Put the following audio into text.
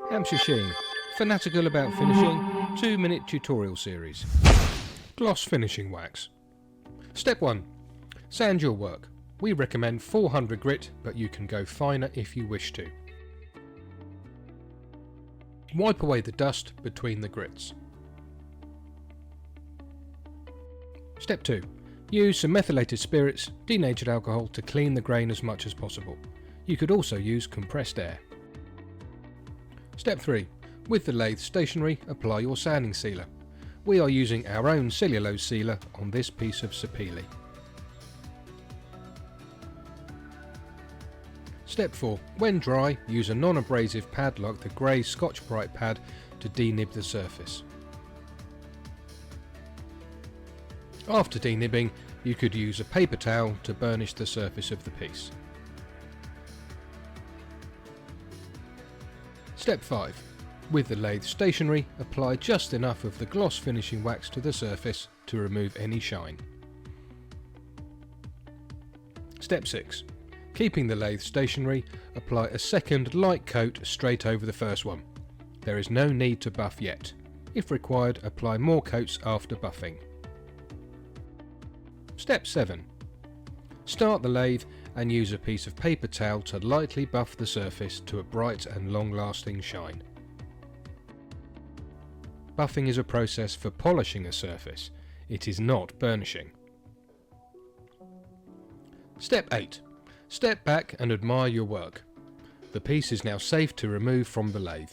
Hampshire Sheen, fanatical about finishing, 2-minute tutorial series. Gloss finishing wax. Step 1. Sand your work. We recommend 400 grit, but you can go finer if you wish to. Wipe away the dust between the grits. Step 2. Use some methylated spirits, denatured alcohol to clean the grain as much as possible. You could also use compressed air. Step 3. With the lathe stationary, apply your sanding sealer. We are using our own cellulose sealer on this piece of sapele. Step 4. When dry, use a non-abrasive pad like the grey Scotch-Brite pad to denib the surface. After denibbing, you could use a paper towel to burnish the surface of the piece. Step 5. With the lathe stationary, apply just enough of the gloss finishing wax to the surface to remove any shine. Step 6. Keeping the lathe stationary, apply a second light coat straight over the first one. There is no need to buff yet. If required, apply more coats after buffing. Step 7. Start the lathe and use a piece of paper towel to lightly buff the surface to a bright and long-lasting shine. Buffing is a process for polishing a surface. It is not burnishing. Step 8. Step back and admire your work. The piece is now safe to remove from the lathe.